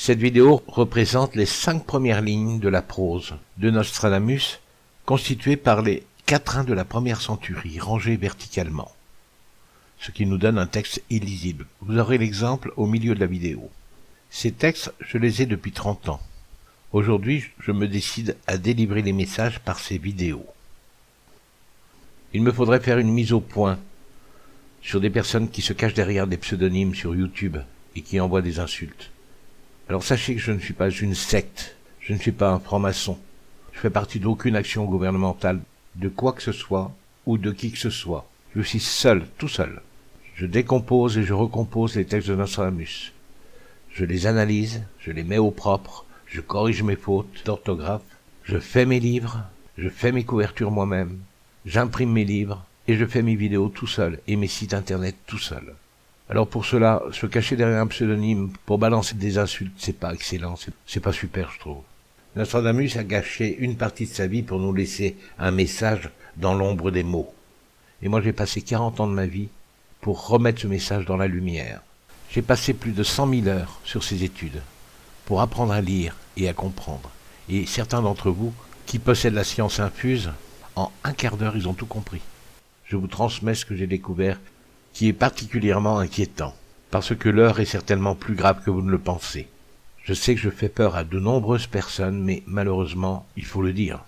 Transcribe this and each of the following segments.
Cette vidéo représente les 5 premières lignes de la prose de Nostradamus, constituées par les quatrains de la première centurie, rangés verticalement, ce qui nous donne un texte illisible. Vous aurez l'exemple au milieu de la vidéo. Ces textes, je les ai depuis 30 ans. Aujourd'hui, je me décide à délivrer les messages par ces vidéos. Il me faudrait faire une mise au point sur des personnes qui se cachent derrière des pseudonymes sur YouTube et qui envoient des insultes. Alors sachez que je ne suis pas une secte, je ne suis pas un franc-maçon, je fais partie d'aucune action gouvernementale, de quoi que ce soit, ou de qui que ce soit. Je suis seul, tout seul. Je décompose et je recompose les textes de Nostradamus. Je les analyse, je les mets au propre, je corrige mes fautes d'orthographe, je fais mes livres, je fais mes couvertures moi-même, j'imprime mes livres, et je fais mes vidéos tout seul, et mes sites internet tout seul. Alors pour cela, se cacher derrière un pseudonyme pour balancer des insultes, c'est pas excellent, c'est pas super, je trouve. Nostradamus a gâché une partie de sa vie pour nous laisser un message dans l'ombre des mots. Et moi j'ai passé 40 ans de ma vie pour remettre ce message dans la lumière. J'ai passé plus de 100 000 heures sur ces études, pour apprendre à lire et à comprendre. Et certains d'entre vous, qui possèdent la science infuse, en un quart d'heure ils ont tout compris. Je vous transmets ce que j'ai découvert, qui est particulièrement inquiétant, parce que l'heure est certainement plus grave que vous ne le pensez. Je sais que je fais peur à de nombreuses personnes, mais malheureusement, il faut le dire.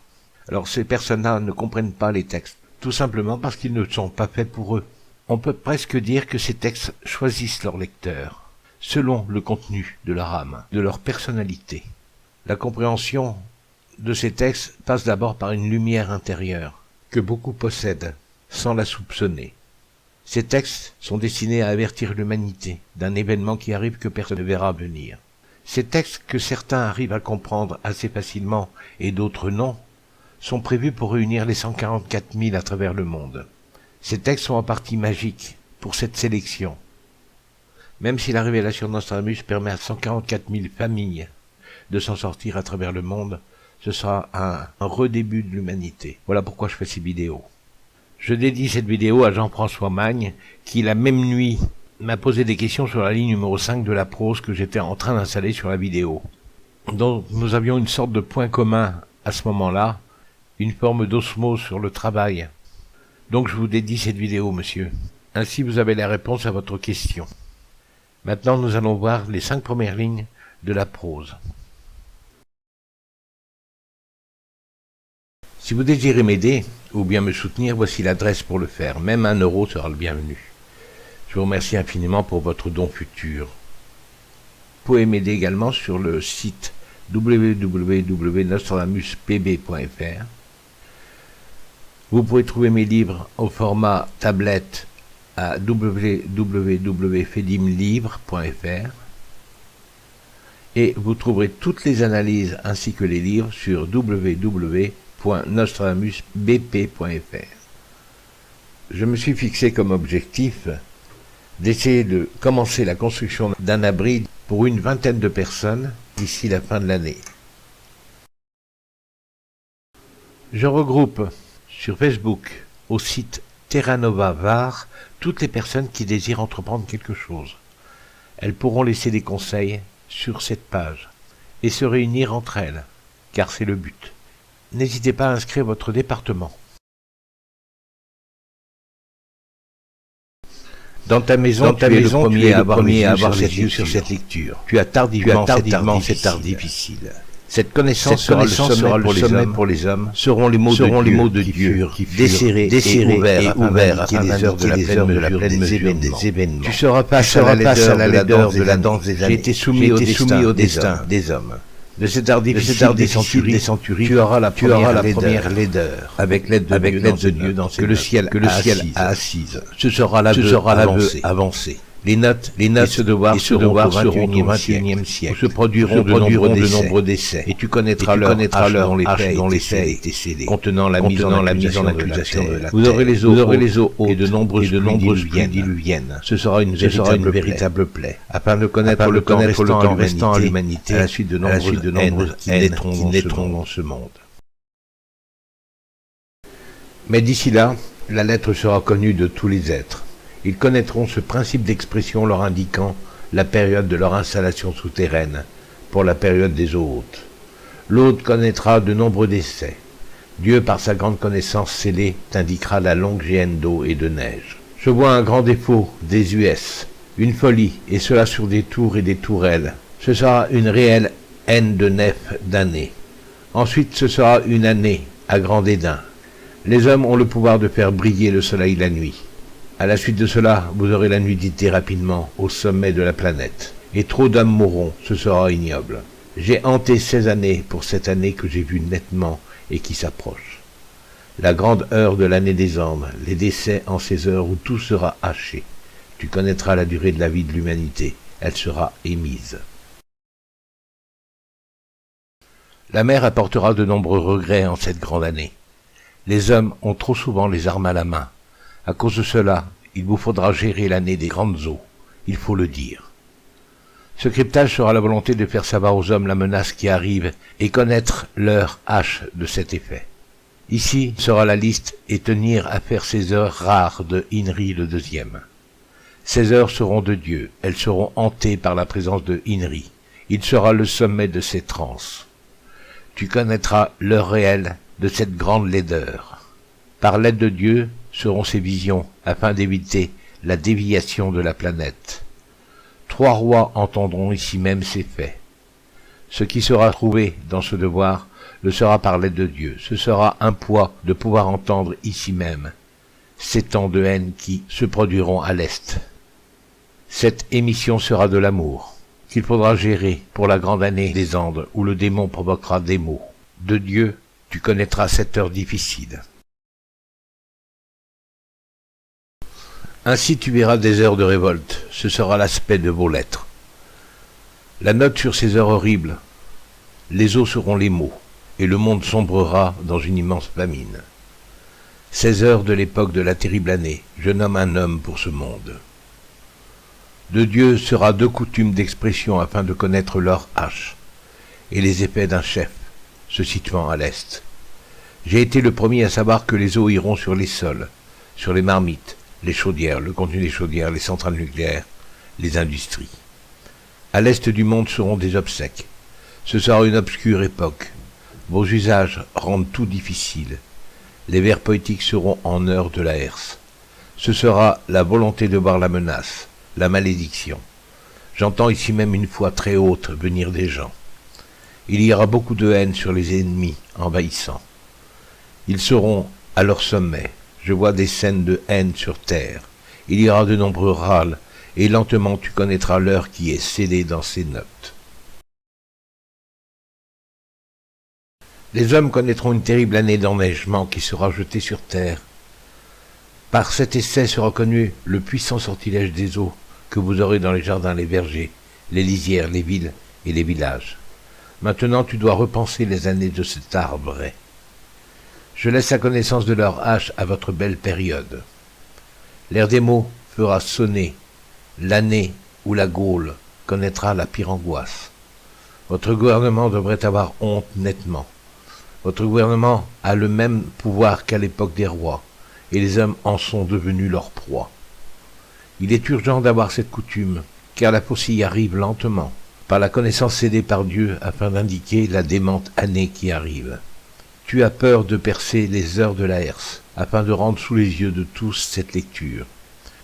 Alors ces personnes-là ne comprennent pas les textes, tout simplement parce qu'ils ne sont pas faits pour eux. On peut presque dire que ces textes choisissent leurs lecteurs, selon le contenu de leur âme, de leur personnalité. La compréhension de ces textes passe d'abord par une lumière intérieure, que beaucoup possèdent, sans la soupçonner. Ces textes sont destinés à avertir l'humanité d'un événement qui arrive que personne ne verra venir. Ces textes que certains arrivent à comprendre assez facilement et d'autres non, sont prévus pour réunir les 144 000 à travers le monde. Ces textes sont en partie magiques pour cette sélection. Même si la révélation de Nostradamus permet à 144 000 familles de s'en sortir à travers le monde, ce sera un redébut de l'humanité. Voilà pourquoi je fais ces vidéos. Je dédie cette vidéo à Jean-François Magne, qui la même nuit m'a posé des questions sur la ligne numéro 5 de la prose que j'étais en train d'installer sur la vidéo. Donc nous avions une sorte de point commun à ce moment-là, une forme d'osmose sur le travail. Donc je vous dédie cette vidéo, monsieur. Ainsi vous avez la réponse à votre question. Maintenant nous allons voir les 5 premières lignes de la prose. Si vous désirez m'aider, ou bien me soutenir, voici l'adresse pour le faire. Même 1 euro sera le bienvenu. Je vous remercie infiniment pour votre don futur. Vous pouvez m'aider également sur le site www.nostradamuspb.fr. Vous pouvez trouver mes livres au format tablette à www.fedimlivre.fr. Et vous trouverez toutes les analyses ainsi que les livres sur www.nostradamusbp.fr. Je me suis fixé comme objectif d'essayer de commencer la construction d'un abri pour une vingtaine de personnes d'ici la fin de l'année. Je regroupe sur Facebook au site Terra Nova Var toutes les personnes qui désirent entreprendre quelque chose. Elles pourront laisser des conseils sur cette page et se réunir entre elles, car c'est le but. N'hésitez pas à inscrire votre département. Dans ta maison, tu es le premier à avoir les yeux sur cette lecture. Tu as tardivement cette art difficile. Cette connaissance sera le sommet pour les hommes, seront les mots de Dieu, desserrés et ouverts afin d'indiquer les heures de la pleine mesure des événements. Tu seras face à la laideur de la danse des années. J'ai été soumis au destin des hommes. De cet art difficile des centuries, tu auras la première laideur, avec l'aide de Dieu dans que le ciel a assise. Ce sera l'aveu avancé. Les notes et ce devoir seront au XXIe siècle, où se produiront de nombreux décès, et tu connaîtras l'heure dont les faits étaient scellés, contenant la mise en accusation de la terre. Vous aurez les eaux hautes et de nombreuses pluies diluviennes. Ce sera une véritable plaie, afin de connaître le temps restant à l'humanité, à la suite de nombreuses haines qui naîtront dans ce monde. Mais d'ici là, la lettre sera connue de tous les êtres. Ils connaîtront ce principe d'expression leur indiquant la période de leur installation souterraine, pour la période des eaux hautes. L'autre connaîtra de nombreux décès. Dieu, par sa grande connaissance scellée, t'indiquera la longue géhenne d'eau et de neige. Je vois un grand défaut, désuet, une folie, et cela sur des tours et des tourelles. Ce sera une réelle haine de nef d'année. Ensuite, ce sera une année à grand dédain. Les hommes ont le pouvoir de faire briller le soleil la nuit. À la suite de cela, vous aurez la nudité rapidement au sommet de la planète. Et trop d'hommes mourront, ce sera ignoble. J'ai hanté 16 années pour cette année que j'ai vue nettement et qui s'approche. La grande heure de l'année des Andes, les décès en ces heures où tout sera haché. Tu connaîtras la durée de la vie de l'humanité, elle sera émise. La mer apportera de nombreux regrets en cette grande année. Les hommes ont trop souvent les armes à la main. À cause de cela, il vous faudra gérer l'année des grandes eaux, il faut le dire. Ce cryptage sera la volonté de faire savoir aux hommes la menace qui arrive et connaître l'heure H de cet effet. Ici sera la liste et tenir à faire ces heures rares de Inri le deuxième. Ces heures seront de Dieu, elles seront hantées par la présence de Inri. Il sera le sommet de ces transes. Tu connaîtras l'heure réelle de cette grande laideur. Par l'aide de Dieu seront ces visions afin d'éviter la déviation de la planète. 3 rois entendront ici même ces faits. Ce qui sera trouvé dans ce devoir le sera par l'aide de Dieu. Ce sera un poids de pouvoir entendre ici même ces temps de haine qui se produiront à l'Est. Cette émission sera de l'amour, qu'il faudra gérer pour la grande année des Andes où le démon provoquera des maux. De Dieu, tu connaîtras cette heure difficile. Ainsi tu verras des heures de révolte, ce sera l'aspect de vos lettres. La note sur ces heures horribles, les eaux seront les mots, et le monde sombrera dans une immense famine. 16 heures de l'époque de la terrible année, je nomme un homme pour ce monde. De Dieu sera 2 coutumes d'expression afin de connaître leur H, et les effets d'un chef, se situant à l'est. J'ai été le premier à savoir que les eaux iront sur les sols, sur les marmites, les chaudières, le contenu des chaudières, les centrales nucléaires, les industries. À l'est du monde seront des obsèques. Ce sera une obscure époque. Vos usages rendent tout difficile. Les vers poétiques seront en heure de la herse. Ce sera la volonté de voir la menace, la malédiction. J'entends ici même une voix très haute venir des gens. Il y aura beaucoup de haine sur les ennemis envahissants. Ils seront à leur sommet. Je vois des scènes de haine sur terre. Il y aura de nombreux râles, et lentement tu connaîtras l'heure qui est scellée dans ces notes. Les hommes connaîtront une terrible année d'enneigement qui sera jetée sur terre. Par cet essai sera connu le puissant sortilège des eaux que vous aurez dans les jardins, les vergers, les lisières, les villes et les villages. Maintenant tu dois repenser les années de cet arbre. Je laisse la connaissance de leur H à votre belle période. L'air des mots fera sonner l'année où la Gaule connaîtra la pire angoisse. Votre gouvernement devrait avoir honte nettement. Votre gouvernement a le même pouvoir qu'à l'époque des rois, et les hommes en sont devenus leur proie. Il est urgent d'avoir cette coutume, car la faucille arrive lentement, par la connaissance cédée par Dieu afin d'indiquer la démente année qui arrive. Tu as peur de percer les heures de la herse, afin de rendre sous les yeux de tous cette lecture.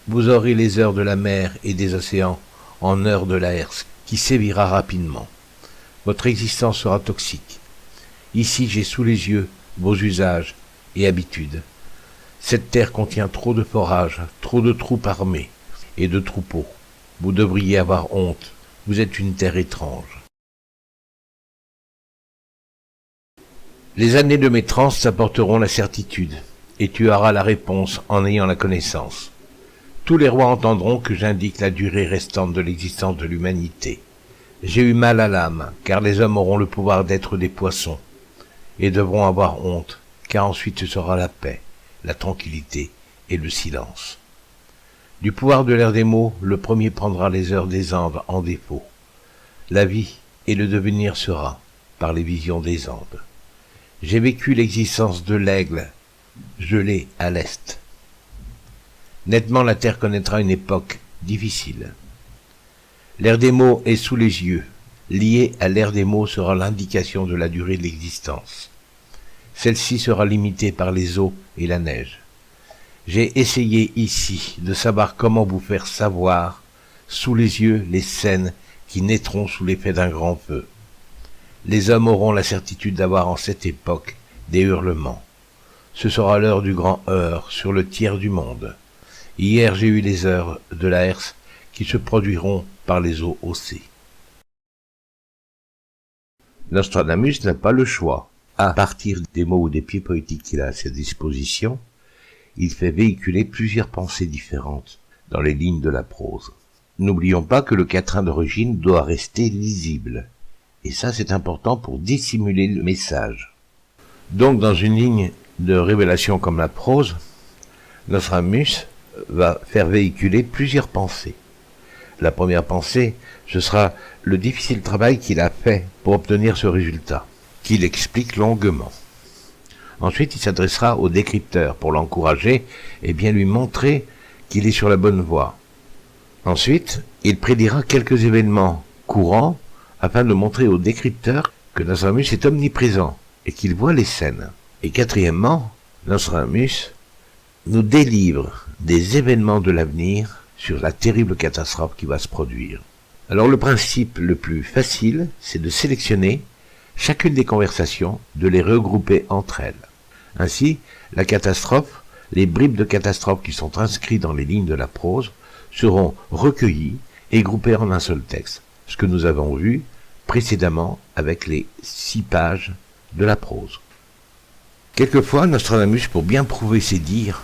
Vous aurez les heures de la mer et des océans en heure de la herse, qui sévira rapidement. Votre existence sera toxique. Ici j'ai sous les yeux vos usages et habitudes. Cette terre contient trop de forages, trop de troupes armées et de troupeaux. Vous devriez avoir honte, vous êtes une terre étrange. Les années de mes trans t'apporteront la certitude, et tu auras la réponse en ayant la connaissance. Tous les rois entendront que j'indique la durée restante de l'existence de l'humanité. J'ai eu mal à l'âme, car les hommes auront le pouvoir d'être des poissons, et devront avoir honte, car ensuite ce sera la paix, la tranquillité et le silence. Du pouvoir de l'air des mots, le premier prendra les heures des Andes en défaut. La vie et le devenir sera par les visions des Andes. J'ai vécu l'existence de l'aigle, gelé à l'est. Nettement la terre connaîtra une époque difficile. L'air des mots est sous les yeux, liée à l'ère des mots sera l'indication de la durée de l'existence. Celle-ci sera limitée par les eaux et la neige. J'ai essayé ici de savoir comment vous faire savoir, sous les yeux, les scènes qui naîtront sous l'effet d'un grand feu. Les hommes auront la certitude d'avoir en cette époque des hurlements. Ce sera l'heure du grand heurt sur le tiers du monde. Hier j'ai eu les heures de la herse qui se produiront par les eaux haussées. Nostradamus n'a pas le choix. À partir des mots ou des pieds poétiques qu'il a à sa disposition, il fait véhiculer plusieurs pensées différentes dans les lignes de la prose. N'oublions pas que le quatrain d'origine doit rester lisible. Et ça, c'est important pour dissimuler le message. Donc, dans une ligne de révélation comme la prose, Nostradamus va faire véhiculer plusieurs pensées. La première pensée, ce sera le difficile travail qu'il a fait pour obtenir ce résultat, qu'il explique longuement. Ensuite, il s'adressera au décrypteur pour l'encourager et bien lui montrer qu'il est sur la bonne voie. Ensuite, il prédira quelques événements courants afin de montrer au décrypteur que Nostradamus est omniprésent et qu'il voit les scènes. Et quatrièmement, Nostradamus nous délivre des événements de l'avenir sur la terrible catastrophe qui va se produire. Alors le principe le plus facile, c'est de sélectionner chacune des conversations, de les regrouper entre elles. Ainsi, la catastrophe, les bribes de catastrophe qui sont inscrites dans les lignes de la prose, seront recueillies et groupées en un seul texte, ce que nous avons vu précédemment avec les 6 pages de la prose. Quelquefois, Nostradamus, pour bien prouver ses dires,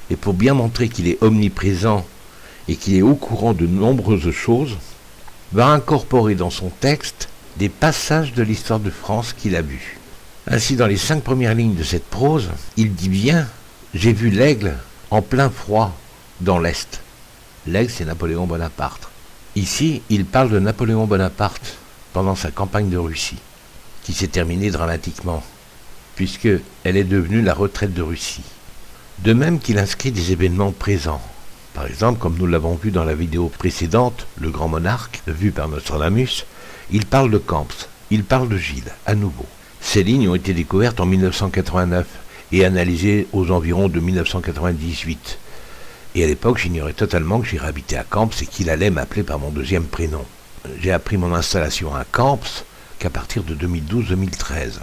et pour bien montrer qu'il est omniprésent et qu'il est au courant de nombreuses choses, va incorporer dans son texte des passages de l'histoire de France qu'il a vus. Ainsi, dans les 5 premières lignes de cette prose, il dit bien « J'ai vu l'aigle en plein froid dans l'Est ». L'aigle, c'est Napoléon Bonaparte. Ici, il parle de Napoléon Bonaparte pendant sa campagne de Russie, qui s'est terminée dramatiquement, puisqu'elle est devenue la retraite de Russie. De même qu'il inscrit des événements présents. Par exemple, comme nous l'avons vu dans la vidéo précédente, Le Grand Monarque, vu par Nostradamus, il parle de Camps, il parle de Gilles, à nouveau. Ces lignes ont été découvertes en 1989 et analysées aux environs de 1998. Et à l'époque, j'ignorais totalement que j'irais habiter à Camps et qu'il allait m'appeler par mon deuxième prénom. J'ai appris mon installation à Camps qu'à partir de 2012-2013.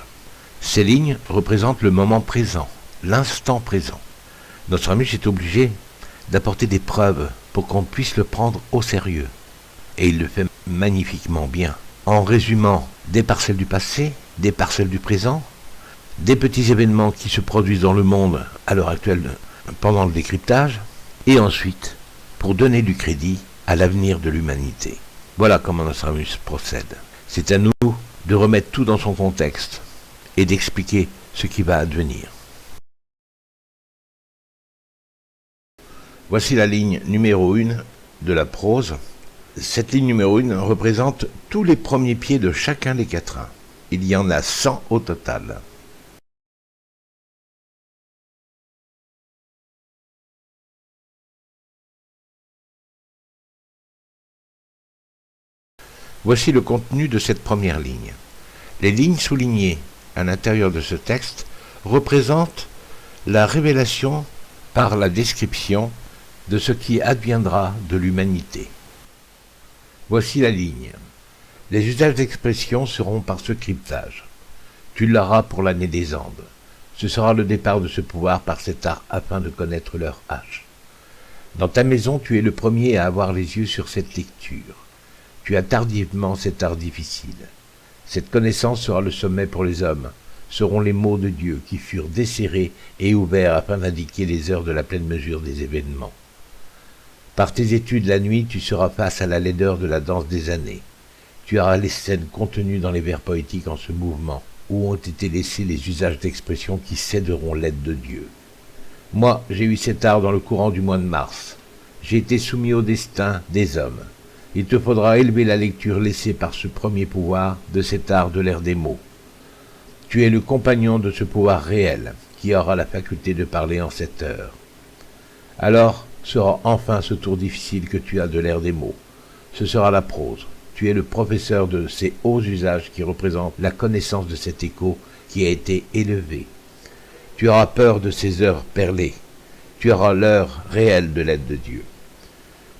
Ces lignes représentent le moment présent, l'instant présent. Nostradamus est obligé d'apporter des preuves pour qu'on puisse le prendre au sérieux. Et il le fait magnifiquement bien, en résumant des parcelles du passé, des parcelles du présent, des petits événements qui se produisent dans le monde à l'heure actuelle pendant le décryptage, et ensuite pour donner du crédit à l'avenir de l'humanité. Voilà comment Nostradamus procède. C'est à nous de remettre tout dans son contexte et d'expliquer ce qui va advenir. Voici la ligne numéro 1 de la prose. Cette ligne numéro 1 représente tous les premiers pieds de chacun des quatrains. Il y en a 100 au total. Voici le contenu de cette première ligne. Les lignes soulignées à l'intérieur de ce texte représentent la révélation par la description de ce qui adviendra de l'humanité. Voici la ligne. Les usages d'expression seront par ce cryptage. Tu l'auras pour l'année des Andes. Ce sera le départ de ce pouvoir par cet art afin de connaître leur âge. Dans ta maison, tu es le premier à avoir les yeux sur cette lecture. Tu as tardivement cet art difficile. Cette connaissance sera le sommet pour les hommes, seront les mots de Dieu qui furent desserrés et ouverts afin d'indiquer les heures de la pleine mesure des événements. Par tes études la nuit, tu seras face à la laideur de la danse des années. Tu auras les scènes contenues dans les vers poétiques en ce mouvement, où ont été laissés les usages d'expression qui céderont l'aide de Dieu. Moi, j'ai eu cet art dans le courant du mois de mars. J'ai été soumis au destin des hommes. Il te faudra élever la lecture laissée par ce premier pouvoir de cet art de l'ère des mots. Tu es le compagnon de ce pouvoir réel, qui aura la faculté de parler en cette heure. Alors sera enfin ce tour difficile que tu as de l'ère des mots. Ce sera la prose. Tu es le professeur de ces hauts usages qui représentent la connaissance de cet écho qui a été élevé. Tu auras peur de ces heures perlées. Tu auras l'heure réelle de l'aide de Dieu.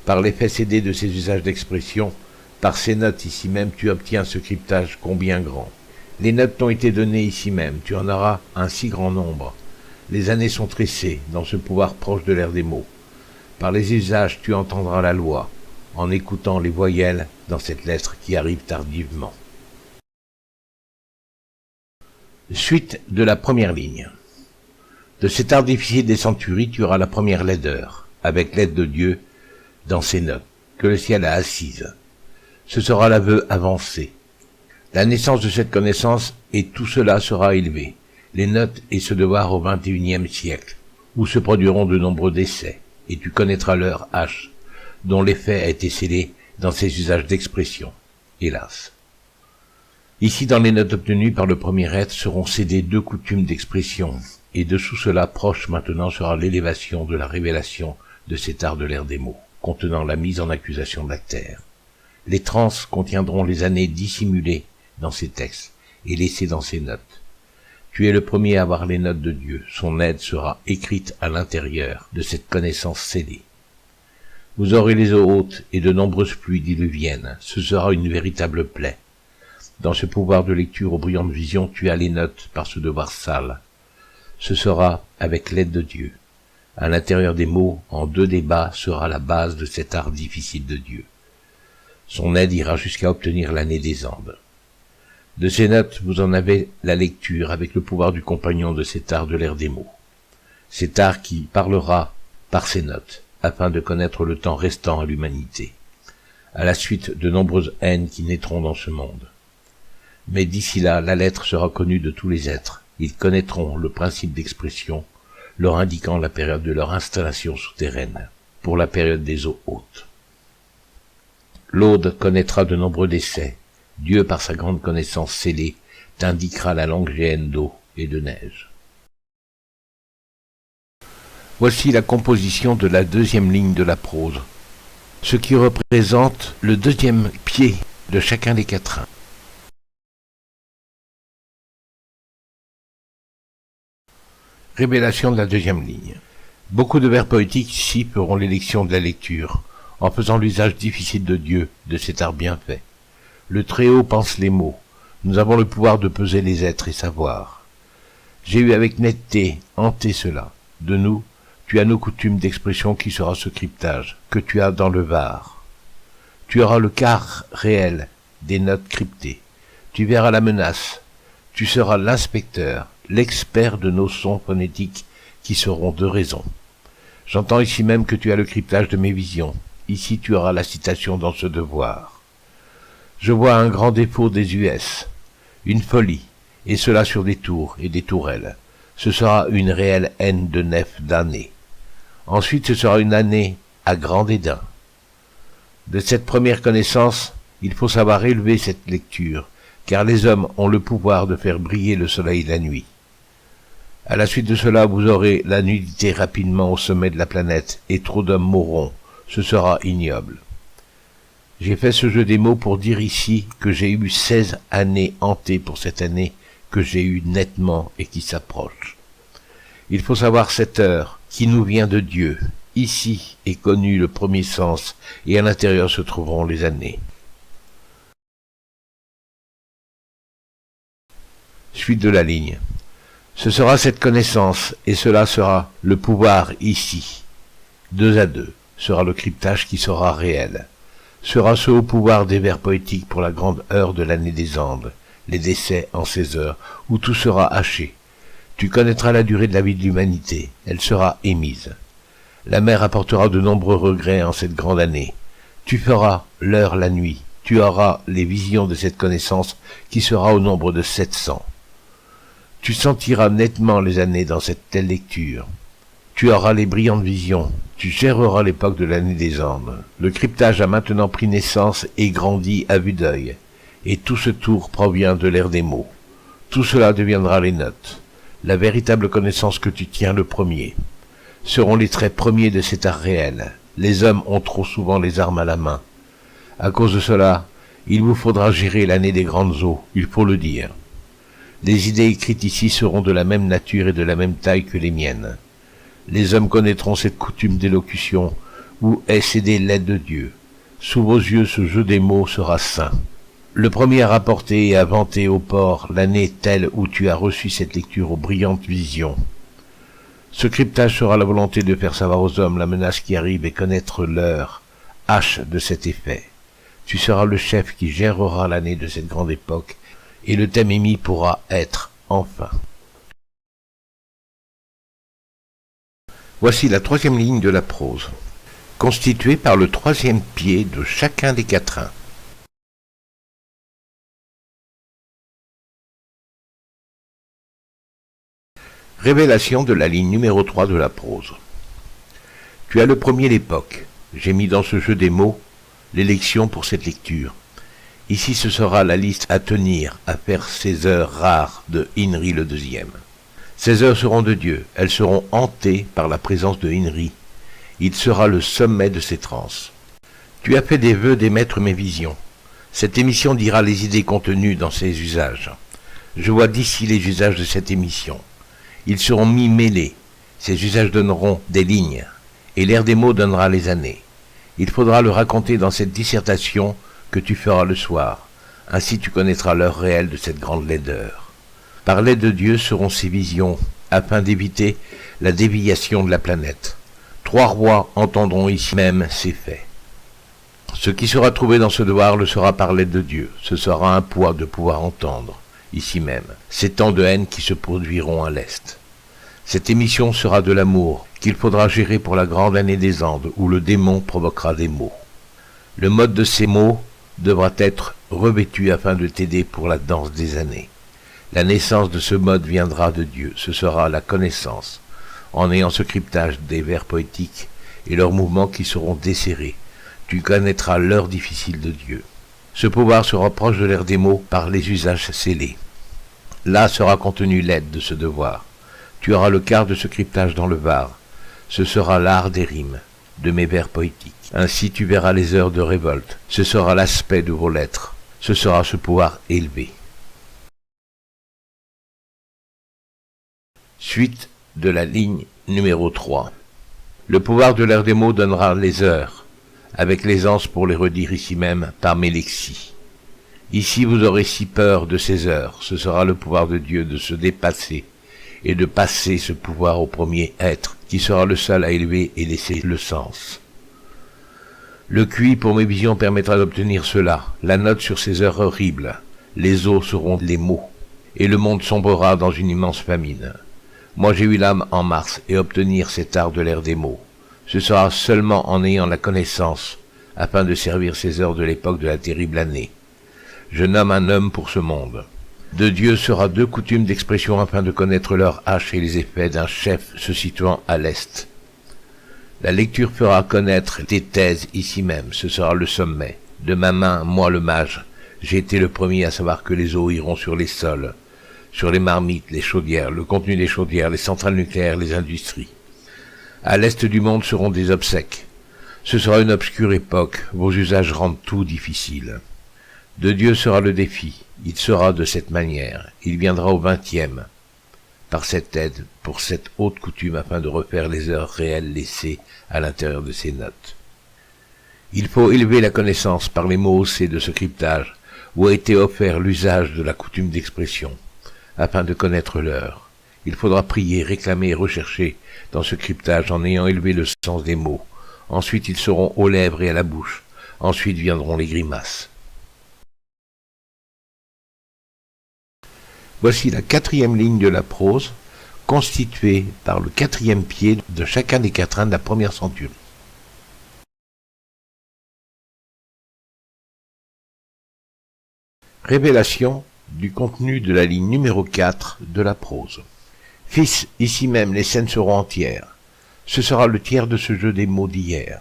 Par l'effet cédé de ces usages d'expression, par ces notes ici même, tu obtiens ce cryptage combien grand. Les notes t'ont été données ici même, tu en auras un si grand nombre. Les années sont tressées dans ce pouvoir proche de l'ère des mots. Par les usages, tu entendras la loi, en écoutant les voyelles dans cette lettre qui arrive tardivement. Suite de la première ligne. De cet art difficile des centuries, tu auras la première laideur, avec l'aide de Dieu, dans ces notes, que le ciel a assises. Ce sera l'aveu avancé. La naissance de cette connaissance, et tout cela sera élevé. Les notes et ce devoir au XXIe siècle, où se produiront de nombreux décès, et tu connaîtras l'heure H, dont l'effet a été scellé dans ses usages d'expression, hélas. Ici, dans les notes obtenues par le premier être, seront cédées 2 coutumes d'expression, et dessous cela, proche maintenant, sera l'élévation de la révélation de cet art de l'ère des mots, contenant la mise en accusation de la terre. Les trans contiendront les années dissimulées dans ces textes, et laissées dans ces notes. Tu es le premier à avoir les notes de Dieu, son aide sera écrite à l'intérieur de cette connaissance scellée. Vous aurez les eaux hautes et de nombreuses pluies diluviennes, ce sera une véritable plaie. Dans ce pouvoir de lecture aux brillantes visions, tu as les notes par ce devoir sale. Ce sera avec l'aide de Dieu. À l'intérieur des mots, en 2 débats, sera la base de cet art difficile de Dieu. Son aide ira jusqu'à obtenir l'année des Andes. De ces notes, vous en avez la lecture avec le pouvoir du compagnon de cet art de l'ère des mots. Cet art qui parlera par ces notes, afin de connaître le temps restant à l'humanité, à la suite de nombreuses haines qui naîtront dans ce monde. Mais d'ici là, la lettre sera connue de tous les êtres. Ils connaîtront le principe d'expression, leur indiquant la période de leur installation souterraine, pour la période des eaux hautes. L'Aude connaîtra de nombreux décès. Dieu, par sa grande connaissance scellée, t'indiquera la longue géhenne d'eau et de neige. Voici la composition de la 2e ligne de la prose, ce qui représente le 2e pied de chacun des quatrains. Révélation de la 2e ligne. Beaucoup de vers poétiques ici feront l'élection de la lecture, en faisant l'usage difficile de Dieu, de cet art bien fait. Le Très-Haut pense les mots. Nous avons le pouvoir de peser les êtres et savoir. J'ai eu avec netteté hanté cela. De nous, tu as nos coutumes d'expression qui sera ce cryptage, que tu as dans le Var. Tu auras le quart réel des notes cryptées. Tu verras la menace. Tu seras l'inspecteur, l'expert de nos sons phonétiques qui seront de raison. J'entends ici même que tu as le cryptage de mes visions. Ici tu auras la citation dans ce devoir. Je vois un grand défaut des US, une folie, et cela sur des tours et des tourelles. Ce sera une réelle haine de nef d'année. Ensuite ce sera une année à grand dédain. De cette première connaissance, il faut savoir élever cette lecture, car les hommes ont le pouvoir de faire briller le soleil la nuit. À la suite de cela, vous aurez la nudité rapidement au sommet de la planète, et trop d'hommes mourront. Ce sera ignoble. J'ai fait ce jeu des mots pour dire ici que j'ai eu 16 années hantées pour cette année que j'ai eue nettement et qui s'approche. Il faut savoir cette heure qui nous vient de Dieu. Ici est connu le premier sens et à l'intérieur se trouveront les années. Suite de la ligne. Ce sera cette connaissance et cela sera le pouvoir ici. 2 à 2 sera le cryptage qui sera réel. Sera ce haut pouvoir des vers poétiques pour la grande heure de l'année des Andes, les décès en ces heures, où tout sera haché. Tu connaîtras la durée de la vie de l'humanité, elle sera émise. La mer apportera de nombreux regrets en cette grande année. Tu feras l'heure la nuit, tu auras les visions de cette connaissance qui sera au nombre de 700. Tu sentiras nettement les années dans cette telle lecture. Tu auras les brillantes visions, tu géreras l'époque de l'année des Andes. Le cryptage a maintenant pris naissance et grandi à vue d'œil, et tout ce tour provient de l'ère des mots. Tout cela deviendra les notes. La véritable connaissance que tu tiens le premier seront les traits premiers de cet art réel. Les hommes ont trop souvent les armes à la main. À cause de cela, Il vous faudra gérer l'année des grandes eaux, il faut le dire. Les idées écrites ici seront de la même nature et de la même taille que les miennes. Les hommes connaîtront cette coutume d'élocution, où est cédée l'aide de Dieu. Sous vos yeux, ce jeu des mots sera saint. Le premier à rapporter et à vanter au port l'année telle où tu as reçu cette lecture aux brillantes visions. Ce cryptage sera la volonté de faire savoir aux hommes la menace qui arrive et connaître l'heure, H de cet effet. Tu seras le chef qui gérera l'année de cette grande époque, et le thème émis pourra être, enfin. Voici la troisième ligne de la prose, constituée par le troisième pied de chacun des quatrains. Révélation de la ligne numéro 3 de la prose. Tu as le premier l'époque. J'ai mis dans ce jeu des mots l'élection pour cette lecture. Ici ce sera la liste à tenir, à faire ces heures rares de Inri le deuxième. Ces heures seront de Dieu, elles seront hantées par la présence de Inri. Il sera le sommet de ces transes. Tu as fait des vœux d'émettre mes visions. Cette émission dira les idées contenues dans ces usages. Je vois d'ici les usages de cette émission. Ils seront mis mêlés. Ces usages donneront des lignes, et l'air des mots donnera les années. Il faudra le raconter dans cette dissertation que tu feras le soir. Ainsi tu connaîtras l'heure réelle de cette grande laideur. Par l'aide de Dieu seront ces visions, afin d'éviter la déviation de la planète. 3 rois entendront ici même ces faits. Ce qui sera trouvé dans ce devoir le sera par l'aide de Dieu. Ce sera un poids de pouvoir entendre, ici même, ces temps de haine qui se produiront à l'Est. Cette émission sera de l'amour, qu'il faudra gérer pour la grande année des Andes, où le démon provoquera des mots. Le mode de ces mots devra être revêtu afin de t'aider pour la danse des années. La naissance de ce mode viendra de Dieu, ce sera la connaissance, en ayant ce cryptage des vers poétiques et leurs mouvements qui seront desserrés. Tu connaîtras l'heure difficile de Dieu. Ce pouvoir se rapproche de l'air des mots par les usages scellés. Là sera contenue l'aide de ce devoir. Tu auras le quart de ce cryptage dans le Var. Ce sera l'art des rimes, de mes vers poétiques. Ainsi tu verras les heures de révolte. Ce sera l'aspect de vos lettres. Ce sera ce pouvoir élevé. Suite de la ligne numéro 3. Le pouvoir de l'air des mots donnera les heures, avec l'aisance pour les redire ici même par mes lexis. Ici vous aurez si peur de ces heures, ce sera le pouvoir de Dieu de se dépasser, et de passer ce pouvoir au premier être, qui sera le seul à élever et laisser le sens. Le QI pour mes visions permettra d'obtenir cela, la note sur ces heures horribles. Les eaux seront les mots, et le monde sombrera dans une immense famine. Moi j'ai eu l'âme en Mars, et obtenir cet art de l'air des mots. Ce sera seulement en ayant la connaissance, afin de servir ces heures de l'époque de la terrible année. Je nomme un homme pour ce monde. De Dieu sera 2 coutumes d'expression afin de connaître leur hache et les effets d'un chef se situant à l'est. La lecture fera connaître tes thèses ici même, ce sera le sommet. De ma main, moi le mage, j'ai été le premier à savoir que les eaux iront sur les sols, sur les marmites, les chaudières, le contenu des chaudières, les centrales nucléaires, les industries. À l'est du monde seront des obsèques. Ce sera une obscure époque, vos usages rendent tout difficile. De Dieu sera le défi, il sera de cette manière, il viendra au 20e, par cette aide, pour cette haute coutume afin de refaire les heures réelles laissées à l'intérieur de ces notes. Il faut élever la connaissance par les mots haussés de ce cryptage, où a été offert l'usage de la coutume d'expression, afin de connaître l'heure. Il faudra prier, réclamer et rechercher dans ce cryptage en ayant élevé le sens des mots. Ensuite ils seront aux lèvres et à la bouche, ensuite viendront les grimaces. Voici la 4e ligne de la prose, constituée par le 4e pied de chacun des quatrains de la première centurie. Révélation du contenu de la ligne numéro 4 de la prose. Fils, ici même les scènes seront entières. Ce sera le tiers de ce jeu des mots d'hier.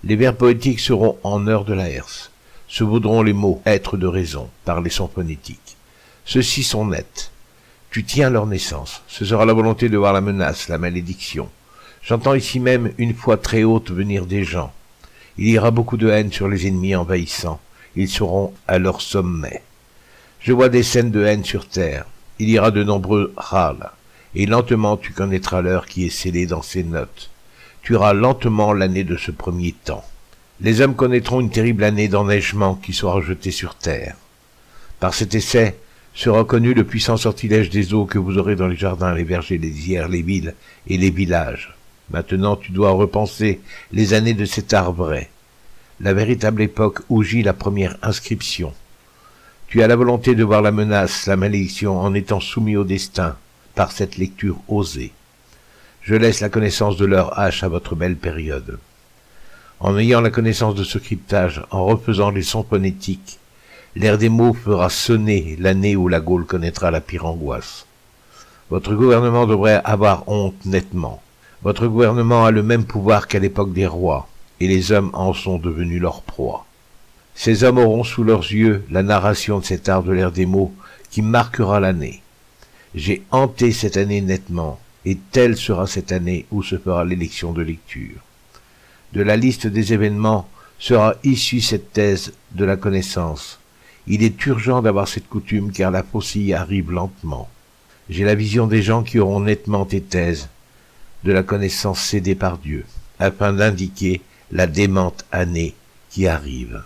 Les vers poétiques seront en heure de la herse. Se vaudront les mots être de raison par les sons phonétiques. Ceux-ci sont nets. Tu tiens leur naissance. Ce sera la volonté de voir la menace, la malédiction. J'entends ici même une foi très haute venir des gens. Il y aura beaucoup de haine sur les ennemis envahissants. ils seront à leur sommet. Je vois des scènes de haine sur terre. Il y aura de nombreux râles. Et lentement tu connaîtras l'heure qui est scellée dans ces notes. Tu auras lentement l'année de ce premier temps. Les hommes connaîtront une terrible année d'enneigement qui sera jetée sur terre. Par cet essai sera connu le puissant sortilège des eaux que vous aurez dans les jardins, les vergers, les lisières, les villes et les villages. Maintenant tu dois repenser les années de cet art vrai, la véritable époque où gît la première inscription. Tu as la volonté de voir la menace, la malédiction en étant soumis au destin par cette lecture osée. Je laisse la connaissance de leur hache à votre belle période. En ayant la connaissance de ce cryptage, en refaisant les sons phonétiques, l'air des mots fera sonner l'année où la Gaule connaîtra la pire angoisse. Votre gouvernement devrait avoir honte nettement. Votre gouvernement a le même pouvoir qu'à l'époque des rois, et les hommes en sont devenus leur proie. Ces hommes auront sous leurs yeux la narration de cet art de l'ère des mots qui marquera l'année. J'ai hanté cette année nettement, et telle sera cette année où se fera l'élection de lecture. De la liste des événements sera issue cette thèse de la connaissance. Il est urgent d'avoir cette coutume car la faucille arrive lentement. J'ai la vision des gens qui auront nettement tes thèses de la connaissance cédée par Dieu, afin d'indiquer la démente année qui arrive.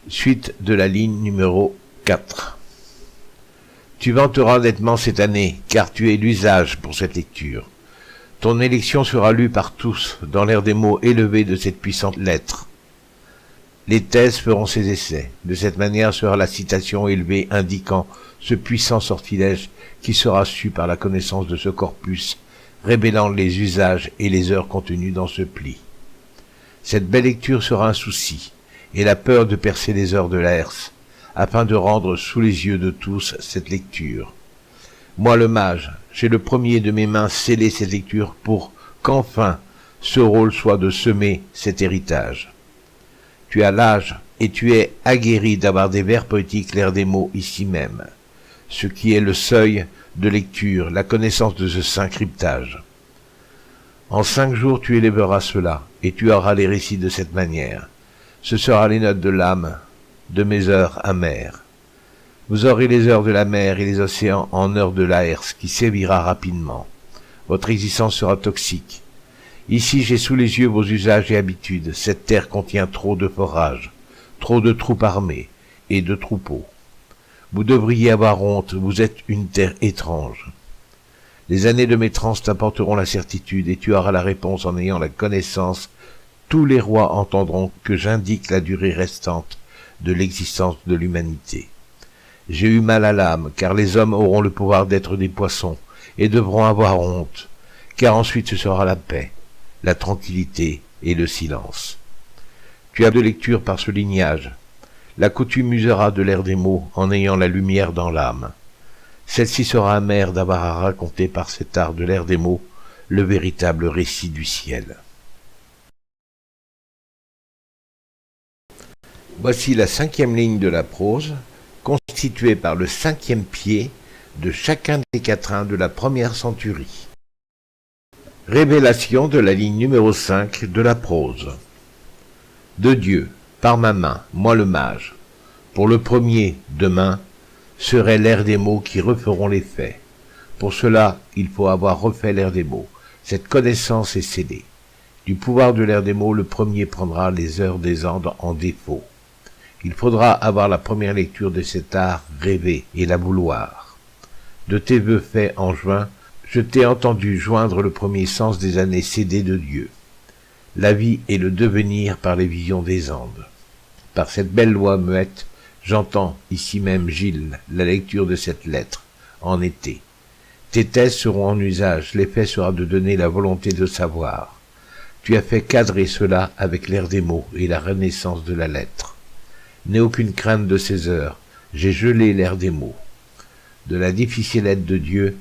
Suite de la ligne numéro 4. Tu vanteras nettement cette année, car tu es l'usage pour cette lecture. Ton élection sera lue par tous, dans l'air des mots élevés de cette puissante lettre. Les thèses feront ses essais. De cette manière sera la citation élevée indiquant ce puissant sortilège qui sera su par la connaissance de ce corpus, révélant les usages et les heures contenues dans ce pli. Cette belle lecture sera un souci, et la peur de percer les heures de la herse, afin de rendre sous les yeux de tous cette lecture. Moi le mage, j'ai le premier de mes mains scellé cette lecture pour qu'enfin ce rôle soit de semer cet héritage. Tu as l'âge et tu es aguerri d'avoir des vers poétiques l'air des mots ici même, ce qui est le seuil de lecture, la connaissance de ce saint cryptage. En 5 jours tu élèveras cela, et tu auras les récits de cette manière. Ce sera les notes de l'âme, de mes heures amères. Vous aurez les heures de la mer et les océans en heures de la herse qui sévira rapidement. Votre existence sera toxique. Ici j'ai sous les yeux vos usages et habitudes. Cette terre contient trop de forages, trop de troupes armées et de troupeaux. Vous devriez avoir honte, vous êtes une terre étrange. Les années de mes trans t'apporteront la certitude et tu auras la réponse en ayant la connaissance. Tous les rois entendront que j'indique la durée restante de l'existence de l'humanité. J'ai eu mal à l'âme, car les hommes auront le pouvoir d'être des poissons, et devront avoir honte, car ensuite ce sera la paix, la tranquillité et le silence. Tu as de lecture par ce lignage. La coutume usera de l'air des mots en ayant la lumière dans l'âme. Celle-ci sera amère d'avoir à raconter par cet art de l'air des mots le véritable récit du ciel. Voici la 5e ligne de la prose, constituée par le 5e pied de chacun des quatrains de la première centurie. Révélation de la ligne numéro 5 de la prose. De Dieu, par ma main, moi le mage, pour le premier, demain, serait l'air des mots qui referont les faits. Pour cela, il faut avoir refait l'air des mots. Cette connaissance est scellée. Du pouvoir de l'air des mots, le premier prendra les heures des Andes en défaut. Il faudra avoir la première lecture de cet art rêvé et la vouloir. De tes vœux faits en juin, je t'ai entendu joindre le premier sens des années cédées de Dieu. La vie et le devenir par les visions des Andes. Par cette belle loi muette, j'entends, ici même Gilles, la lecture de cette lettre, en été. Tes thèses seront en usage, l'effet sera de donner la volonté de savoir. Tu as fait cadrer cela avec l'air des mots et la renaissance de la lettre. N'aie aucune crainte de ces heures, j'ai gelé l'air des mots. De la difficile aide de Dieu,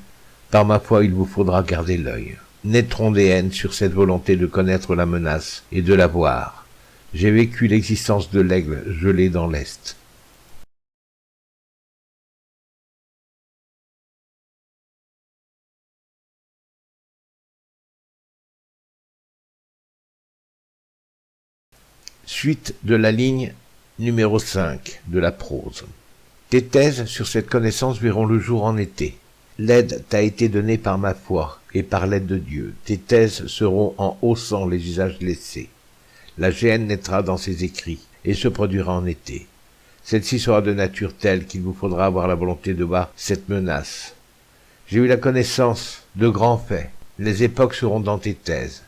par ma foi il vous faudra garder l'œil. Naîtront des haines sur cette volonté de connaître la menace et de la voir. J'ai vécu l'existence de l'aigle gelé dans l'Est. Suite de la ligne numéro 5 de la prose. Tes thèses sur cette connaissance verront le jour en été. L'aide t'a été donnée par ma foi et par l'aide de Dieu. Tes thèses seront en haussant les usages laissés. La géhenne naîtra dans ses écrits et se produira en été. Celle-ci sera de nature telle qu'il vous faudra avoir la volonté de voir cette menace. J'ai eu la connaissance de grands faits. Les époques seront dans tes thèses.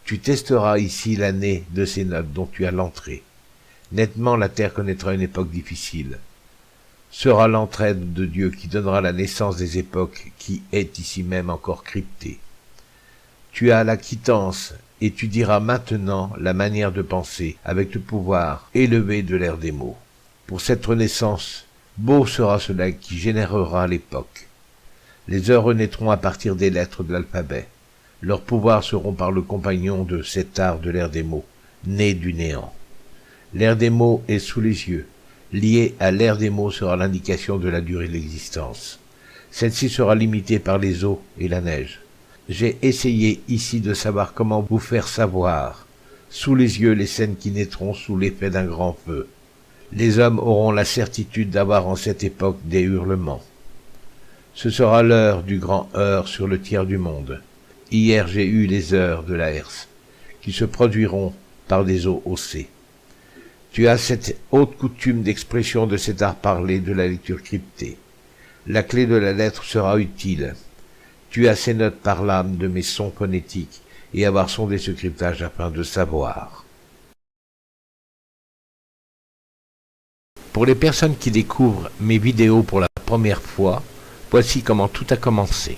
Tu testeras ici l'année de ces notes dont tu as l'entrée. Nettement, la terre connaîtra une époque difficile. Sera l'entraide de Dieu qui donnera la naissance des époques qui est ici même encore cryptée. Tu as la quittance et tu diras maintenant la manière de penser avec le pouvoir élevé de l'ère des mots. Pour cette renaissance, beau sera cela qui générera l'époque. Les heures renaîtront à partir des lettres de l'alphabet. Leurs pouvoirs seront par le compagnon de cet art de l'ère des mots, né du néant. L'ère des mots est sous les yeux. Liée à l'ère des mots sera l'indication de la durée de l'existence. Celle-ci sera limitée par les eaux et la neige. J'ai essayé ici de savoir comment vous faire savoir, sous les yeux les scènes qui naîtront sous l'effet d'un grand feu. Les hommes auront la certitude d'avoir en cette époque des hurlements. Ce sera l'heure du grand heurt sur le tiers du monde. Hier j'ai eu les heures de la herse, qui se produiront par des eaux haussées. Tu as cette haute coutume d'expression de cet art parlé de la lecture cryptée. La clé de la lettre sera utile. Tu as ces notes par l'âme de mes sons phonétiques et avoir sondé ce cryptage afin de savoir. Pour les personnes qui découvrent mes vidéos pour la première fois, voici comment tout a commencé.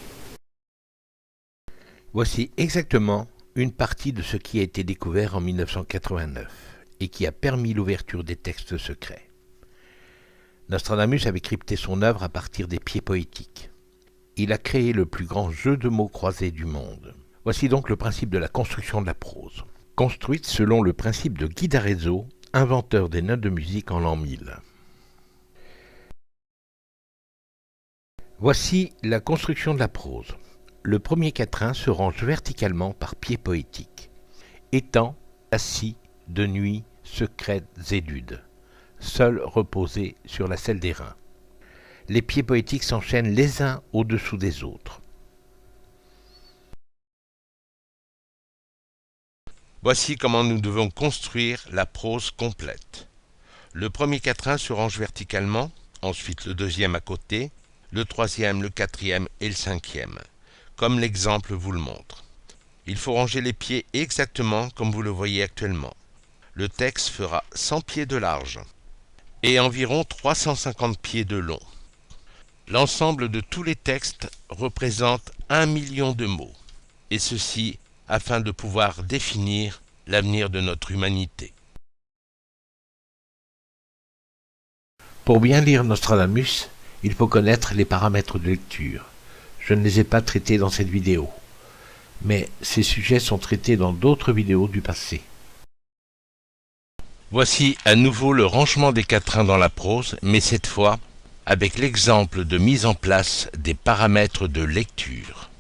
Voici exactement une partie de ce qui a été découvert en 1989 et qui a permis l'ouverture des textes secrets. Nostradamus avait crypté son œuvre à partir des pieds poétiques. Il a créé le plus grand jeu de mots croisés du monde. Voici donc le principe de la construction de la prose. Construite selon le principe de Guy d'Arezzo, inventeur des notes de musique en l'an 1000. Voici la construction de la prose. Le premier quatrain se range verticalement par pieds poétiques. Étant, assis, de nuit, secrètes et ludes, seuls reposés sur la selle des reins. Les pieds poétiques s'enchaînent les uns au-dessous des autres. Voici comment nous devons construire la prose complète. Le premier quatrain se range verticalement, ensuite le deuxième à côté, le troisième, le quatrième et le cinquième, comme l'exemple vous le montre. Il faut ranger les pieds exactement comme vous le voyez actuellement. Le texte fera 100 pieds de large et environ 350 pieds de long. L'ensemble de tous les textes représente 1 million de mots, et ceci afin de pouvoir définir l'avenir de notre humanité. Pour bien lire Nostradamus, il faut connaître les paramètres de lecture. Je ne les ai pas traités dans cette vidéo, mais ces sujets sont traités dans d'autres vidéos du passé. Voici à nouveau le rangement des quatrains dans la prose, mais cette fois avec l'exemple de mise en place des paramètres de lecture.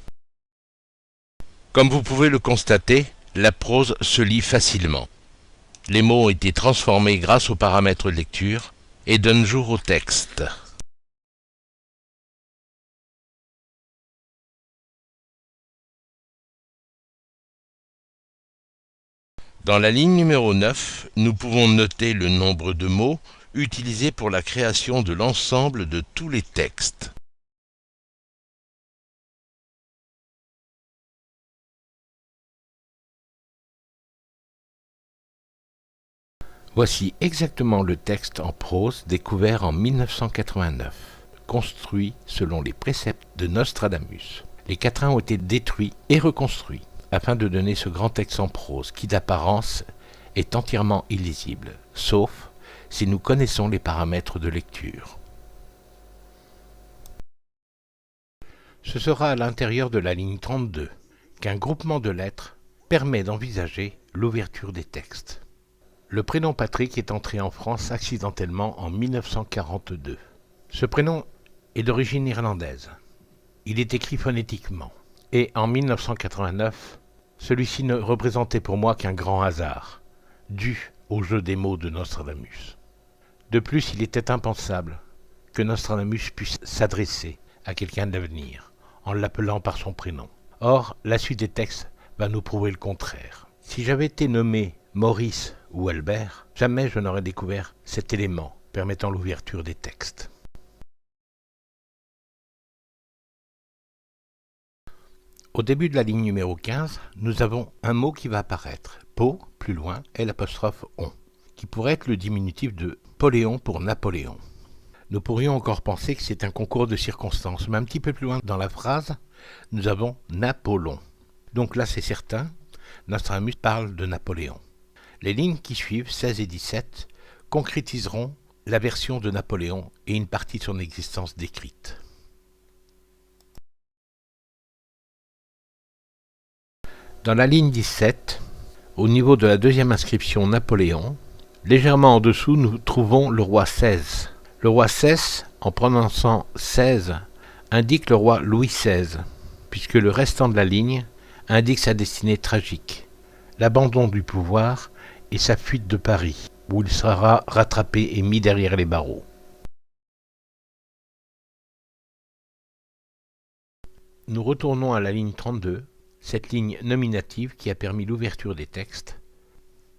Comme vous pouvez le constater, la prose se lit facilement. Les mots ont été transformés grâce aux paramètres de lecture et donnent jour au texte. Dans la ligne numéro 9, nous pouvons noter le nombre de mots utilisés pour la création de l'ensemble de tous les textes. Voici exactement le texte en prose découvert en 1989, construit selon les préceptes de Nostradamus. Les quatrains ont été détruits et reconstruits afin de donner ce grand texte en prose qui d'apparence est entièrement illisible, sauf si nous connaissons les paramètres de lecture. Ce sera à l'intérieur de la ligne 32 qu'un groupement de lettres permet d'envisager l'ouverture des textes. Le prénom Patrick est entré en France accidentellement en 1942. Ce prénom est d'origine irlandaise. Il est écrit phonétiquement. Et en 1989, celui-ci ne représentait pour moi qu'un grand hasard, dû au jeu des mots de Nostradamus. De plus, il était impensable que Nostradamus puisse s'adresser à quelqu'un de l'avenir en l'appelant par son prénom. Or, la suite des textes va nous prouver le contraire. Si j'avais été nommé Maurice ou Albert, jamais je n'aurais découvert cet élément permettant l'ouverture des textes. Au début de la ligne numéro 15, nous avons un mot qui va apparaître, Po, plus loin, et l'apostrophe on, qui pourrait être le diminutif de Poléon pour Napoléon. Nous pourrions encore penser que c'est un concours de circonstances, mais un petit peu plus loin dans la phrase, nous avons Napoléon. Donc là c'est certain, Nostradamus parle de Napoléon. Les lignes qui suivent, 16 et 17, concrétiseront la version de Napoléon et une partie de son existence décrite. Dans la ligne 17, au niveau de la deuxième inscription Napoléon, légèrement en dessous nous trouvons le roi XVI. Le roi XVI, en prononçant 16, indique le roi Louis XVI, puisque le restant de la ligne indique sa destinée tragique, l'abandon du pouvoir et sa fuite de Paris, où il sera rattrapé et mis derrière les barreaux. Nous retournons à la ligne 32, cette ligne nominative qui a permis l'ouverture des textes,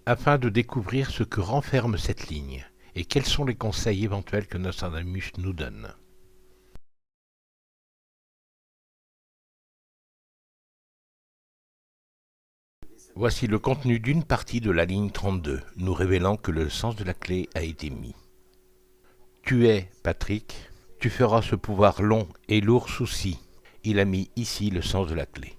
afin de découvrir ce que renferme cette ligne et quels sont les conseils éventuels que Nostradamus nous donne. Voici le contenu d'une partie de la ligne 32, nous révélant que le sens de la clé a été mis. Tu es, Patrick, tu feras ce pouvoir long et lourd souci. Il a mis ici le sens de la clé.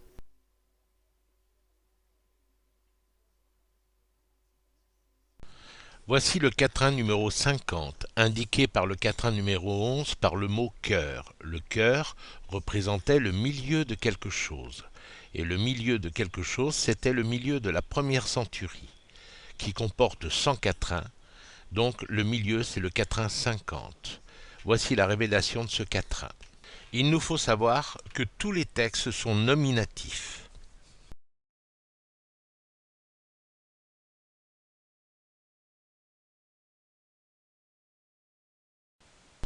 Voici le quatrain numéro 50, indiqué par le quatrain numéro 11 par le mot cœur. Le cœur représentait le milieu de quelque chose. Et le milieu de quelque chose, c'était le milieu de la première centurie, qui comporte 100 quatrains, donc le milieu c'est le quatrain 50. Voici la révélation de ce quatrain. Il nous faut savoir que tous les textes sont nominatifs.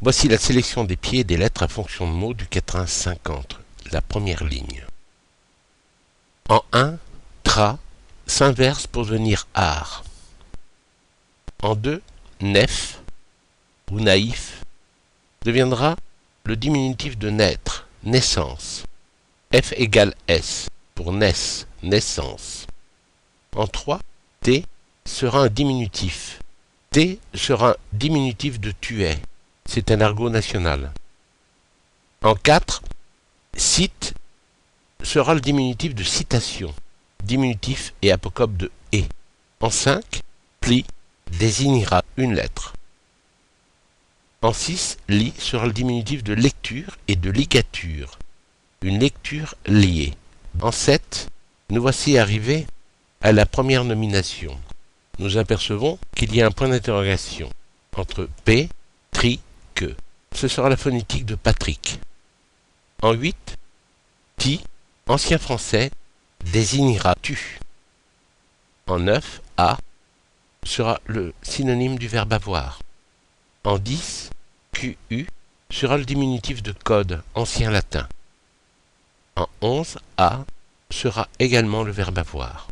Voici la sélection des pieds et des lettres à fonction de mots du quatrain 50, la première ligne. En 1, tra s'inverse pour devenir art. En 2, nef ou naïf deviendra le diminutif de naître, naissance. F égale S pour naisse, naissance. En 3, T sera un diminutif. T sera un diminutif de tu es. C'est un argot national. En 4, cite sera le diminutif de citation, diminutif et apocope de et. En 5, pli désignera une lettre. En 6, lit sera le diminutif de lecture et de ligature, une lecture liée. En 7, nous voici arrivés à la première nomination. Nous apercevons qu'il y a un point d'interrogation entre P, tri, que. Ce sera la phonétique de Patrick. En 8, ti, ancien français, désignera tu. En 9, a sera le synonyme du verbe avoir. En 10, qu sera le diminutif de code, ancien latin. En 11, a sera également le verbe avoir.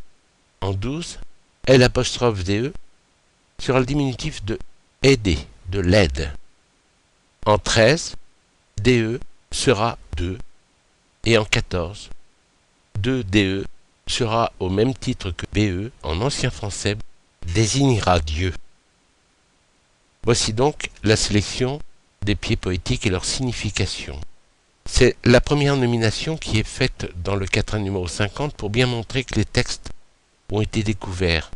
En 12, l'apostrophe de sera le diminutif de aider, de l'aide. En 13, de sera de, et en 14, de sera au même titre que be, en ancien français, désignera Dieu. Voici donc la sélection des pieds poétiques et leur signification. C'est la première nomination qui est faite dans le quatrain numéro 50 pour bien montrer que les textes ont été découverts.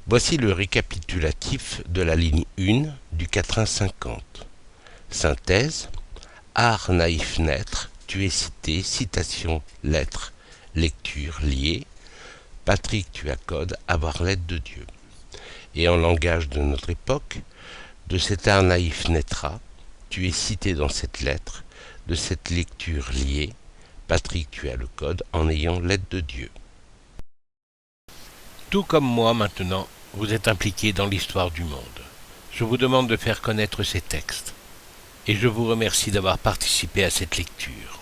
Voici le récapitulatif de la ligne 1 du quatrain 50. Synthèse, art naïf naître, tu es cité, citation, lettre, lecture, liée, Patrick tu as code, avoir l'aide de Dieu. Et en langage de notre époque, de cet art naïf naîtra, tu es cité dans cette lettre, de cette lecture liée, Patrick tu as le code en ayant l'aide de Dieu. Tout comme moi maintenant, vous êtes impliqués dans l'histoire du monde. Je vous demande de faire connaître ces textes. Et je vous remercie d'avoir participé à cette lecture.